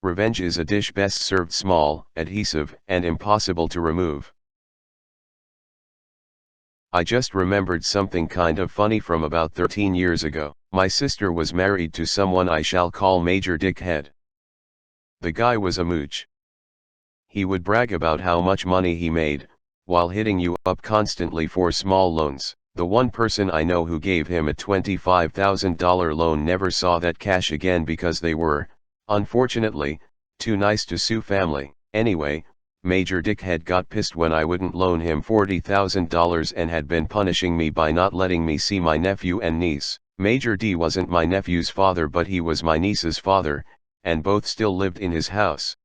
Revenge is a dish best served small, adhesive, and impossible to remove. I just remembered something kind of funny from about 13 years ago. My sister was married to someone I shall call Major Dickhead. The guy was a mooch. He would brag about how much money he made, while hitting you up constantly for small loans. The one person I know who gave him a $25,000 loan never saw that cash again because they were, unfortunately, too nice to sue family. Anyway, Major Dickhead got pissed when I wouldn't loan him $40,000 and had been punishing me by not letting me see my nephew and niece. Major D wasn't my nephew's father, but he was my niece's father, and both still lived in his house.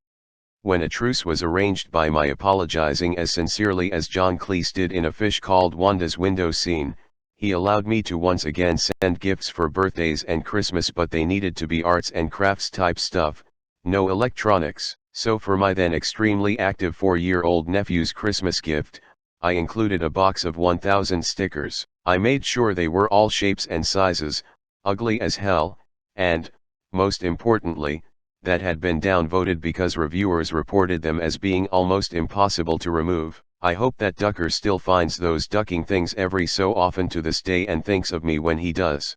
When a truce was arranged by my apologizing as sincerely as John Cleese did in A Fish Called Wanda's window scene, he allowed me to once again send gifts for birthdays and Christmas, but they needed to be arts and crafts type stuff, no electronics. So for my then extremely active 4-year-old nephew's Christmas gift, I included a box of 1,000 stickers. I made sure they were all shapes and sizes, ugly as hell, and, most importantly, that had been downvoted because reviewers reported them as being almost impossible to remove. I hope that Ducker still finds those ducking things every so often to this day and thinks of me when he does.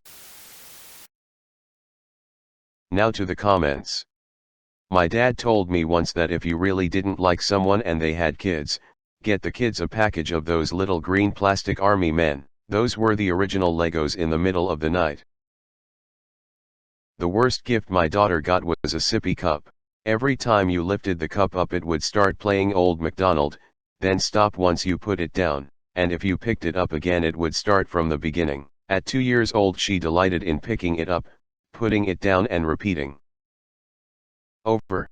Now to the comments. My dad told me once that if you really didn't like someone and they had kids, get the kids a package of those little green plastic army men. Those were the original Legos in the middle of the night. The worst gift my daughter got was a sippy cup. Every time you lifted the cup up it would start playing Old MacDonald, then stop once you put it down, and if you picked it up again it would start from the beginning. At 2 years old she delighted in picking it up, putting it down and repeating. Over.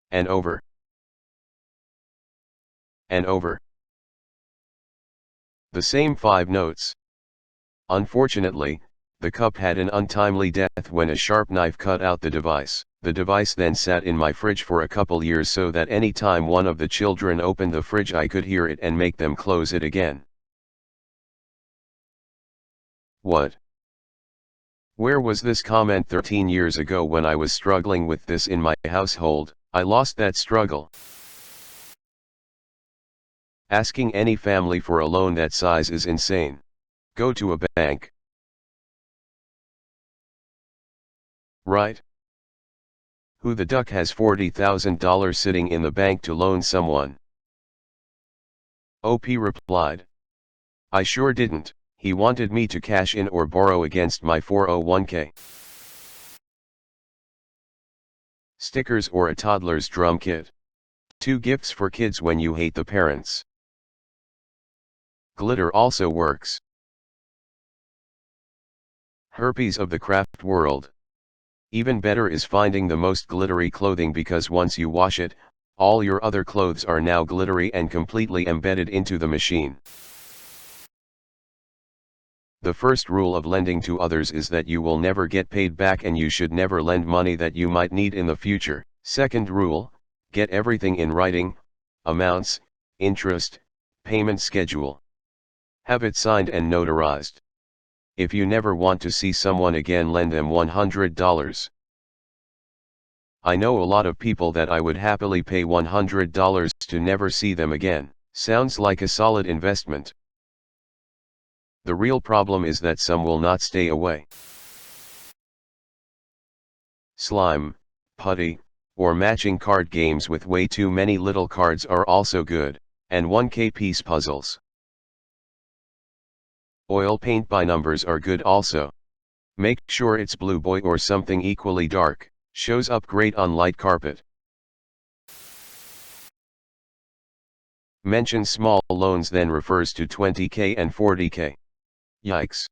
And over. And over. The same 5 notes. Unfortunately, the cup had an untimely death when a sharp knife cut out the device. The device then sat in my fridge for a couple years so that any time one of the children opened the fridge I could hear it and make them close it again. What? Where was this comment 13 years ago when I was struggling with this in my household? I lost that struggle. Asking any family for a loan that size is insane. Go to a bank. Right? Who the duck has $40,000 sitting in the bank to loan someone? OP replied. I sure didn't. He wanted me to cash in or borrow against my 401k. Stickers or a toddler's drum kit. 2 gifts for kids when you hate the parents. Glitter also works. Herpes of the craft world. Even better is finding the most glittery clothing because once you wash it, all your other clothes are now glittery and completely embedded into the machine. The first rule of lending to others is that you will never get paid back and you should never lend money that you might need in the future. Second rule, get everything in writing, amounts, interest, payment schedule. Have it signed and notarized. If you never want to see someone again, lend them $100. I know a lot of people that I would happily pay $100 to never see them again. Sounds like a solid investment. The real problem is that some will not stay away. Slime, putty, or matching card games with way too many little cards are also good, and 1K piece puzzles. Oil paint by numbers are good also. Make sure it's blue boy or something equally dark, shows up great on light carpet. Mention small loans then refers to 20K and 40K. Yikes.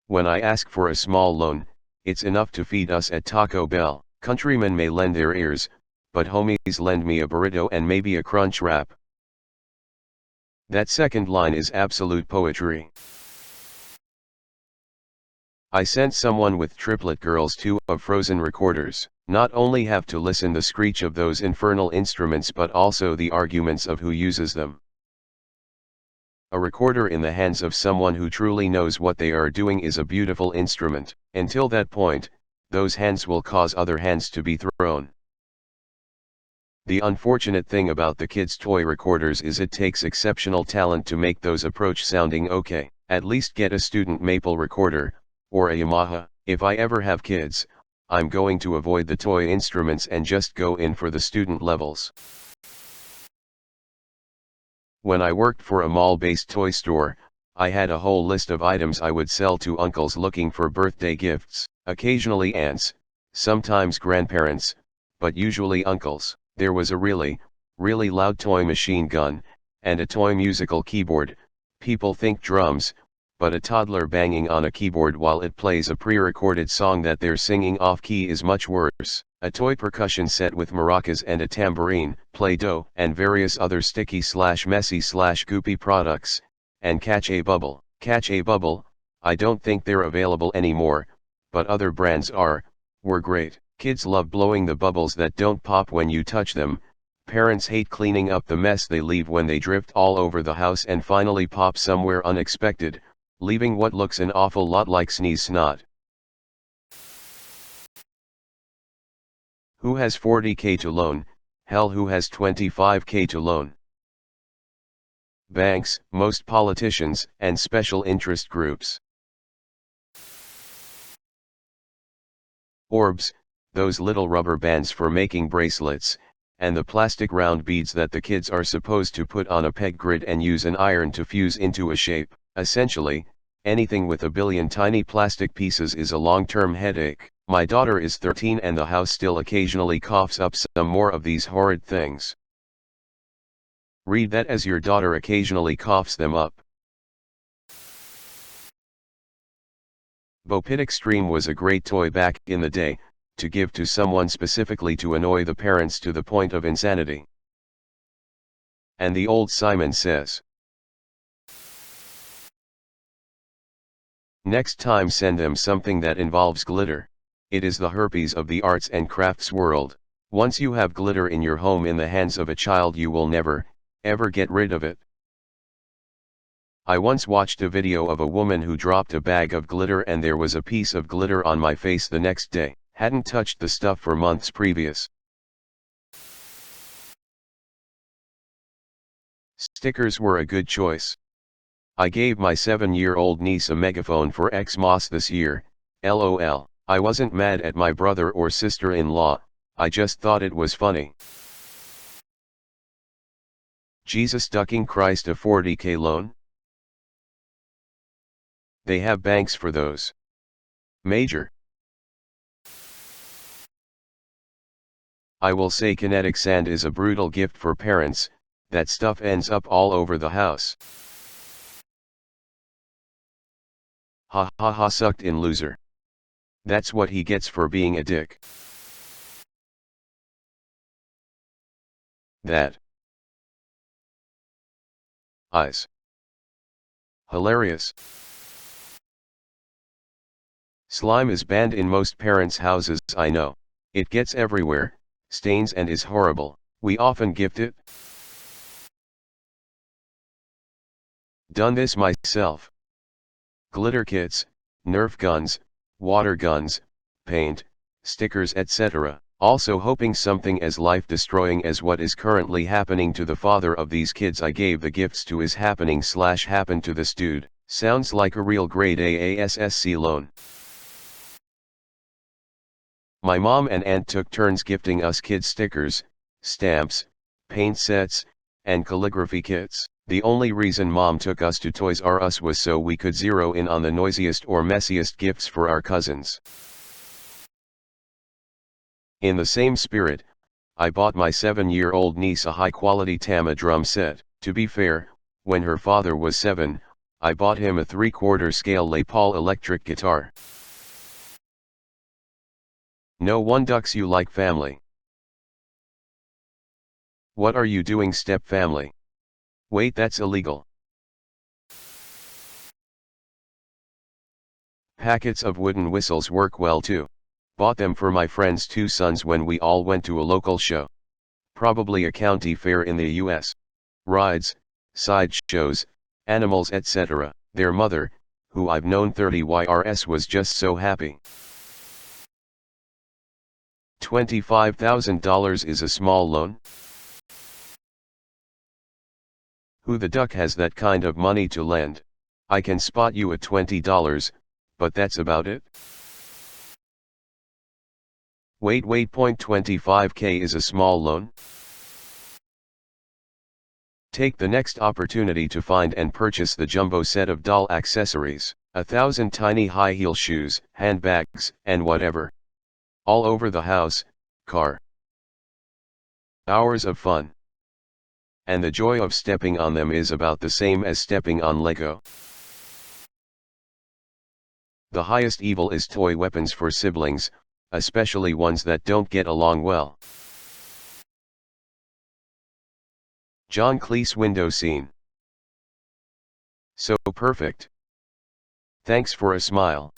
When I ask for a small loan, it's enough to feed us at Taco Bell. Countrymen may lend their ears, but homies lend me a burrito and maybe a crunch wrap. That second line is absolute poetry. I sent someone with triplet girls 2 of Frozen recorders. Not only have to listen the screech of those infernal instruments but also the arguments of who uses them. A recorder in the hands of someone who truly knows what they are doing is a beautiful instrument. Until that point, those hands will cause other hands to be thrown. The unfortunate thing about the kids' toy recorders is it takes exceptional talent to make those approach sounding okay. At least get a student maple recorder, or a Yamaha. If I ever have kids, I'm going to avoid the toy instruments and just go in for the student levels. When I worked for a mall-based toy store, I had a whole list of items I would sell to uncles looking for birthday gifts, occasionally aunts, sometimes grandparents, but usually uncles. There was a really loud toy machine gun, and a toy musical keyboard. People think drums, but a toddler banging on a keyboard while it plays a pre-recorded song that they're singing off-key is much worse. A toy percussion set with maracas and a tambourine, Play-Doh, and various other sticky/messy/goopy products, and Catch a Bubble. Catch a Bubble, I don't think they're available anymore, but other brands were great. Kids love blowing the bubbles that don't pop when you touch them. Parents hate cleaning up the mess they leave when they drift all over the house and finally pop somewhere unexpected, leaving what looks an awful lot like sneeze snot. Who has 40k to loan? Hell, who has 25k to loan? Banks, most politicians, and special interest groups. Orbs, those little rubber bands for making bracelets, and the plastic round beads that the kids are supposed to put on a peg grid and use an iron to fuse into a shape. Essentially, anything with a billion tiny plastic pieces is a long-term headache. My daughter is 13 and the house still occasionally coughs up some more of these horrid things. Read that as your daughter occasionally coughs them up. Bo-Pit Extreme was a great toy back in the day, to give to someone specifically to annoy the parents to the point of insanity. And the old Simon says. Next time send them something that involves glitter. It is the herpes of the arts and crafts world. Once you have glitter in your home in the hands of a child, you will never, ever get rid of it. I once watched a video of a woman who dropped a bag of glitter and there was a piece of glitter on my face the next day. Hadn't touched the stuff for months previous. Stickers were a good choice. I gave my 7-year-old niece a megaphone for Xmas this year, LOL. I wasn't mad at my brother or sister-in-law, I just thought it was funny. Jesus ducking Christ a 40k loan? They have banks for those. Major. I will say kinetic sand is a brutal gift for parents, that stuff ends up all over the house. Ha ha ha, sucked in loser. That's what he gets for being a dick. That. Eyes. Hilarious. Slime is banned in most parents' houses, I know. It gets everywhere, stains and is horrible. We often gift it. Done this myself. Glitter kits, Nerf guns, water guns, paint, stickers, etc. Also hoping something as life-destroying as what is currently happening to the father of these kids I gave the gifts to is happened to this dude. Sounds like a real grade A ASSC loan. My mom and aunt took turns gifting us kids stickers, stamps, paint sets, and calligraphy kits. The only reason mom took us to Toys R Us was so we could zero in on the noisiest or messiest gifts for our cousins. In the same spirit, I bought my 7-year-old niece a high-quality Tama drum set. To be fair, when her father was 7, I bought him a 3/4 scale Les Paul electric guitar. No one ducks you like family. What are you doing, step family? Wait, that's illegal. Packets of wooden whistles work well too. Bought them for my friend's 2 sons when we all went to a local show. Probably a county fair in the US. Rides, side shows, animals etc. Their mother, who I've known 30 years, was just so happy. $25,000 is a small loan? Who the duck has that kind of money to lend? I can spot you at $20, but that's about it. Wait, 25K is a small loan? Take the next opportunity to find and purchase the jumbo set of doll accessories, 1,000 tiny high heel shoes, handbags, and whatever. All over the house, car. Hours of fun. And the joy of stepping on them is about the same as stepping on Lego. The highest evil is toy weapons for siblings, especially ones that don't get along well. John Cleese window scene. So perfect. Thanks for a smile.